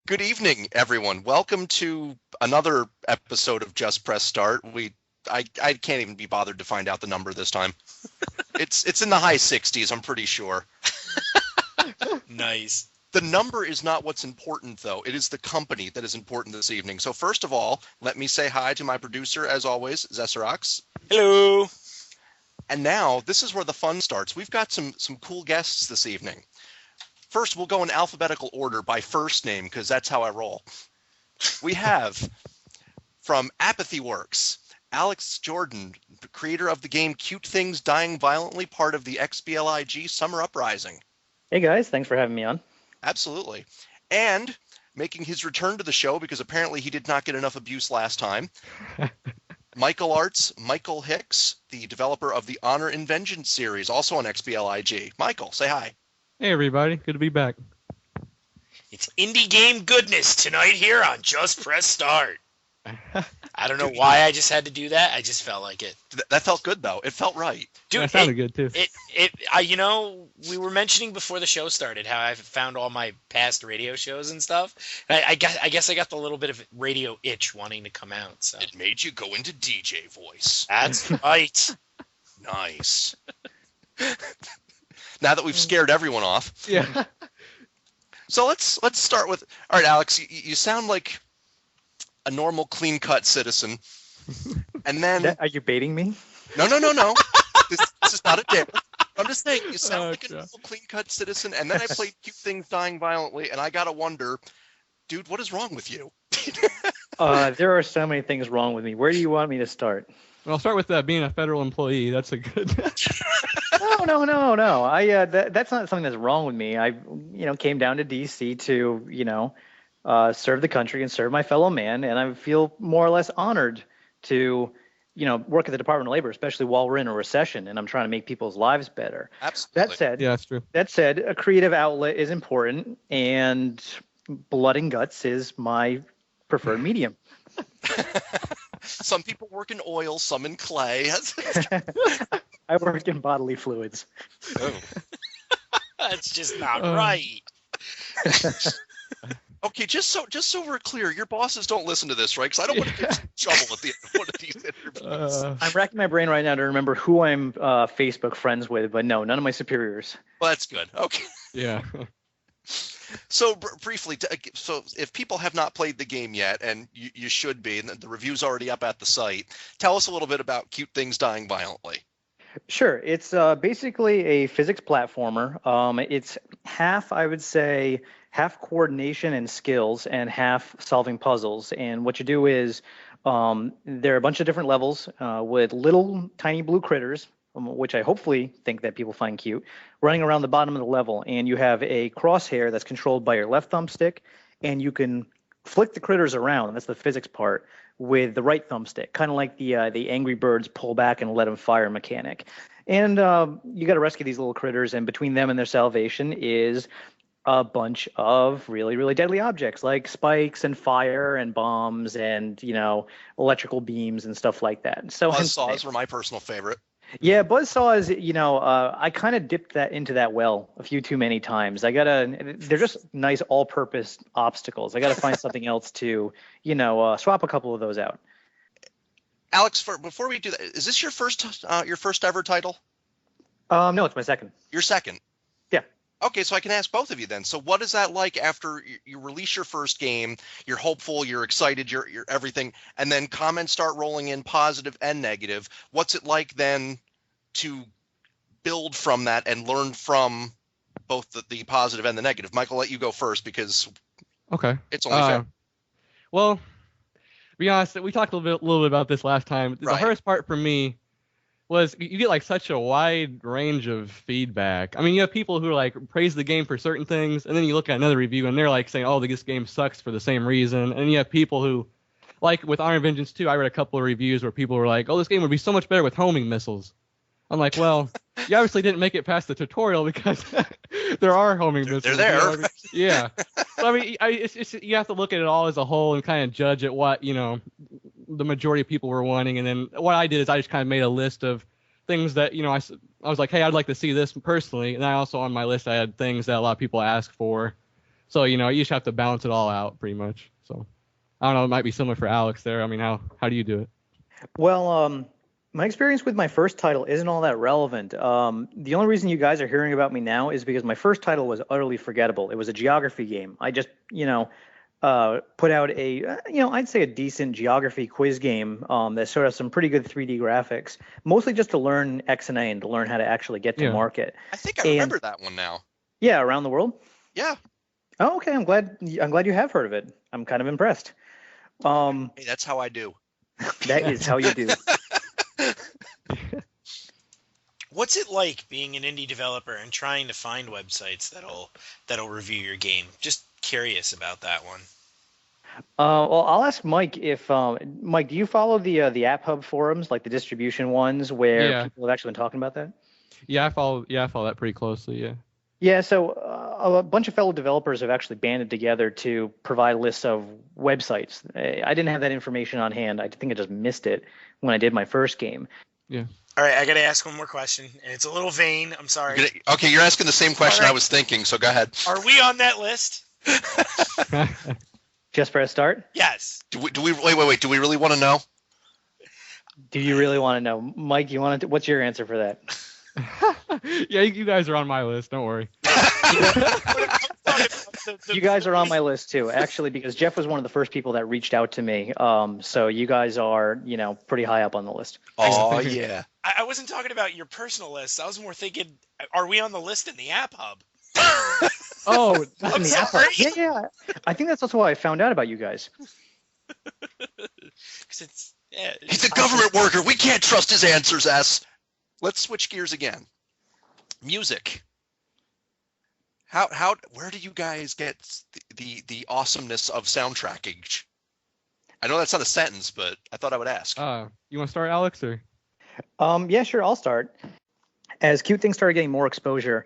Good evening, everyone. Welcome to another episode of Just Press Start. I can't even be bothered to find out the number this time. It's in the high 60s, I'm pretty sure. Nice. The number is not what's important, though. It is the company that is important this evening. So first of all, let me say hi to my producer, as always, Zesserox. Hello. And now, this is where the fun starts. We've got some cool guests this evening. First, we'll go in alphabetical order by first name, because that's how I roll. We have, from Apathy Works, Alex Jordan, the creator of the game Cute Things Dying Violently, part of the XBLIG Summer Uprising. Hey guys, thanks for having me on. Absolutely. And making his return to the show, because apparently he did not get enough abuse last time, Michael Hicks, the developer of the Honor and Vengeance series, also on XBLIG. Michael, say hi. Hey everybody, good to be back. It's indie game goodness tonight here on Just Press Start. I don't know why I just had to do that. I just felt like it. That felt good, though. It felt right. Dude, That sounded good too. We were mentioning before the show started how I found all my past radio shows and stuff. I guess I got the little bit of radio itch wanting to come out. So It made you go into DJ voice. that's right. Nice. Now that we've scared everyone off. Yeah. So let's start with... All right, Alex, you sound like a normal, clean-cut citizen. And then... Are you baiting me? No. This is not a dare. I'm just saying, you sound like a normal, clean-cut citizen, and then I played Cute Things Dying Violently, and I gotta wonder, dude, what is wrong with you? There are so many things wrong with me. Where do you want me to start? Well, I'll start with being a federal employee. That's a good. No. That's not something that's wrong with me. I, came down to D.C. to, serve the country and serve my fellow man, and I feel more or less honored to, work at the Department of Labor, especially while we're in a recession and I'm trying to make people's lives better. Absolutely. That said, Yeah, that's true. That said, a creative outlet is important, and blood and guts is my preferred medium. Some people work in oil, some in clay. I work in bodily fluids. Oh. That's just not right. Okay, just so we're clear, your bosses don't listen to this, right? Because I don't want to get in trouble at the end of one of these interviews. I'm racking my brain right now to remember who I'm Facebook friends with, but no, none of my superiors. Well, that's good. Okay. Yeah. So briefly, so if people have not played the game yet, and you should be, and the review's already up at the site, tell us a little bit about Cute Things Dying Violently. Sure. It's basically a physics platformer. It's half, I would say, half coordination and skills and half solving puzzles. And what you do is there are a bunch of different levels with little tiny blue critters, which I hopefully think that people find cute, running around the bottom of the level. And you have a crosshair that's controlled by your left thumbstick, and you can flick the critters around, and that's the physics part, with the right thumbstick, kind of like the Angry Birds pull back and let them fire mechanic. And you got to rescue these little critters, and between them and their salvation is a bunch of really, really deadly objects like spikes and fire and bombs and, electrical beams and stuff like that. So Buzzsaws were my personal favorite. Yeah, buzzsaws, I kind of dipped into that well a few too many times. They're just nice all-purpose obstacles. I got to find something else to, swap a couple of those out. Alex, before we do that, is this your first ever title? No, it's my second. Your second? Yeah. Okay, so I can ask both of you then. So what is that like after you release your first game, you're hopeful, you're excited, you're everything, and then comments start rolling in, positive and negative. What's it like then to build from that and learn from both the positive and the negative? Michael, I'll let you go first because it's only fair. Well, to be honest, we talked a little bit about this last time. The hardest part for me was you get like such a wide range of feedback. I mean, you have people who like praise the game for certain things, and then you look at another review and they're like saying, "Oh, this game sucks" for the same reason. And you have people who, like with Honor and Vengeance 2, I read a couple of reviews where people were like, "Oh, this game would be so much better with homing missiles." I'm like, well, you obviously didn't make it past the tutorial because there are homing missiles. They're there. Yeah. So, I mean, it's you have to look at it all as a whole and kind of judge at what, the majority of people were wanting. And then what I did is I just kind of made a list of things that, I was like, hey, I'd like to see this personally. And I also on my list, I had things that a lot of people ask for. So you just have to balance it all out pretty much. So I don't know, it might be similar for Alex there. I mean, how do you do it? Well, my experience with my first title isn't all that relevant. The only reason you guys are hearing about me now is because my first title was utterly forgettable. It was a geography game. I just, put out I'd say a decent geography quiz game that showed us some pretty good 3D graphics, mostly just to learn X and A and to learn how to actually get to market. I think I remember that one now. Yeah, Around the World? Yeah. Oh, okay. I'm glad you have heard of it. I'm kind of impressed. Hey, that's how I do. That is how you do. What's it like being an indie developer and trying to find websites that'll review your game? Just curious about that one. Well, I'll ask Mike if Mike, do you follow the App Hub forums, like the distribution ones, where people have actually been talking about that? Yeah, I follow that pretty closely. Yeah. Yeah, so a bunch of fellow developers have actually banded together to provide lists of websites. I didn't have that information on hand. I think I just missed it when I did my first game. Yeah. All right, I got to ask one more question, and it's a little vain. I'm sorry. Okay, you're asking the same question I was thinking, so go ahead. Are we on that list? Just for a start? Yes. Do we wait? Do we really want to know? Do you really want to know, Mike? What's your answer for that? Yeah, you guys are on my list. Don't worry. You guys are on my list too, actually, because Jeff was one of the first people that reached out to me. So you guys are, pretty high up on the list. Oh yeah. I wasn't talking about your personal list. I was more thinking, are we on the list in the App Hub? Oh, in the App Hub. Yeah. I think that's also why I found out about you guys. He's a government worker. We can't trust his answers, S. Let's switch gears again. Music. Where do you guys get the awesomeness of soundtracking? I know that's not a sentence, but I thought I would ask. You want to start, Alex, or? Yeah, sure. I'll start. As Cute Things started getting more exposure,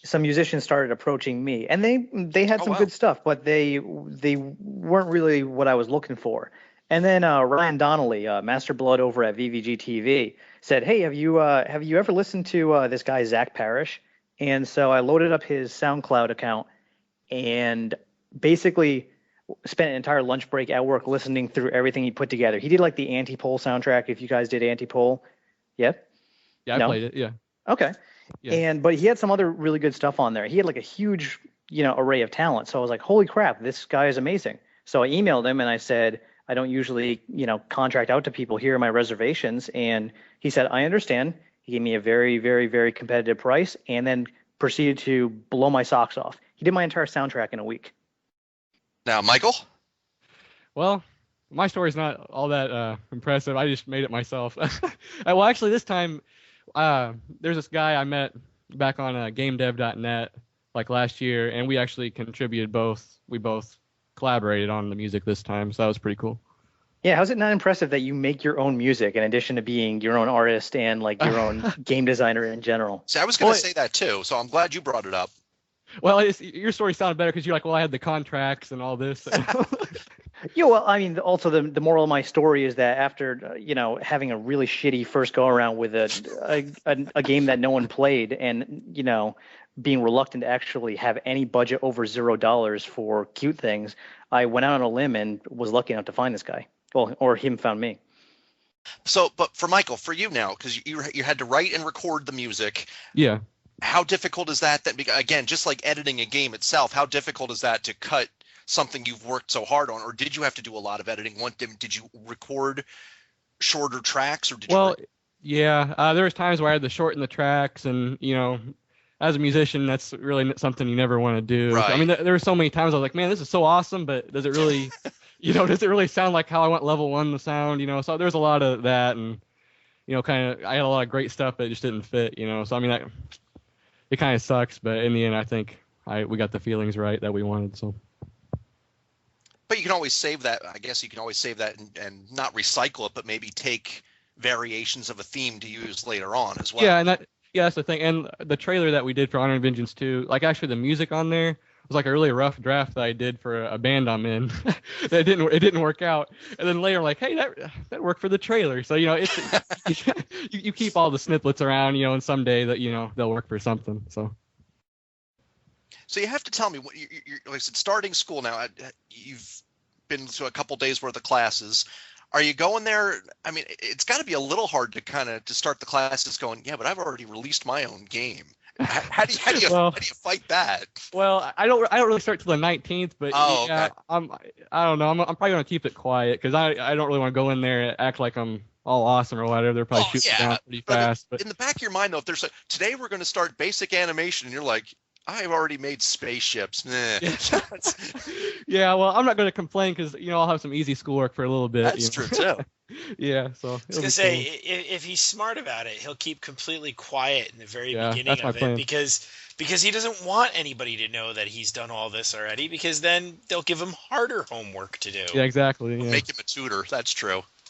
some musicians started approaching me, and they had some good stuff, but they weren't really what I was looking for. And then Ryan Donnelly, Master Blood over at VVG TV, said, "Hey, have you ever listened to this guy Zach Parrish?" And so I loaded up his SoundCloud account and basically spent an entire lunch break at work listening through everything he put together. He did like the Anti-Pole soundtrack. If you guys did Anti-Pole, yeah, I played it. Yeah. Okay. Yeah. But he had some other really good stuff on there. He had like a huge, array of talent. So I was like, holy crap, this guy is amazing. So I emailed him and I said, I don't usually, contract out to people. Here are my reservations. And he said, I understand. He gave me a very, very, very competitive price and then proceeded to blow my socks off. He did my entire soundtrack in a week. Now, Michael? Well, my story's not all that impressive. I just made it myself. Well, actually, this time, there's this guy I met back on GameDev.net like last year, and we actually contributed both. We both collaborated on the music this time, so that was pretty cool. Yeah, how's it not impressive that you make your own music in addition to being your own artist and like your own game designer in general? See, I was going to say that too, so I'm glad you brought it up. Well, your story sounded better because you're like, well, I had the contracts and all this. Yeah, well, I mean, also the moral of my story is that after having a really shitty first go around with a game that no one played, and being reluctant to actually have any budget over $0 for Cute Things, I went out on a limb and was lucky enough to find this guy. Well, or him found me. So, but for Michael, for you now, because you had to write and record the music. Yeah. How difficult is that? Again, just like editing a game itself, how difficult is that to cut something you've worked so hard on, or did you have to do a lot of editing? Did you record shorter tracks, or did you? Well, yeah, there was times where I had to shorten the tracks, and as a musician, that's really something you never want to do. Right. I mean, there were so many times I was like, man, this is so awesome, but does it really, does it really sound like how I want level 1 to sound? So there's a lot of that, and I had a lot of great stuff that just didn't fit. So I mean, it kind of sucks, but in the end, I think we got the feelings right that we wanted. So. But you can always save that. I guess you can always save that and not recycle it, but maybe take variations of a theme to use later on as well. Yeah, and that's the thing. And the trailer that we did for Honor and Vengeance 2, like actually the music on there was like a really rough draft that I did for a band I'm in. It didn't work out. And then later, like, hey, that worked for the trailer. So it's you keep all the snippets around, and someday that they'll work for something. So. So you have to tell me what you're like I said, starting school now. You've been to a couple days worth of classes. Are you going there? I mean, it's got to be a little hard to kind of to start the classes going. Yeah, but I've already released my own game. How do you fight that? Well, I don't really start till the 19th, but yeah, okay. I don't know. I'm probably gonna keep it quiet because I don't really want to go in there and act like I'm all awesome or whatever. They're probably shooting down pretty fast. But in the back of your mind, though, if there's today we're going to start basic animation, and you're like, I've already made spaceships. Yeah, well, I'm not going to complain because I'll have some easy schoolwork for a little bit. That's true too. Yeah, so I was gonna say if he's smart about it, he'll keep completely quiet in the very beginning of it because he doesn't want anybody to know that he's done all this already, because then they'll give him harder homework to do. Yeah, exactly. Yeah. Make him a tutor. That's true.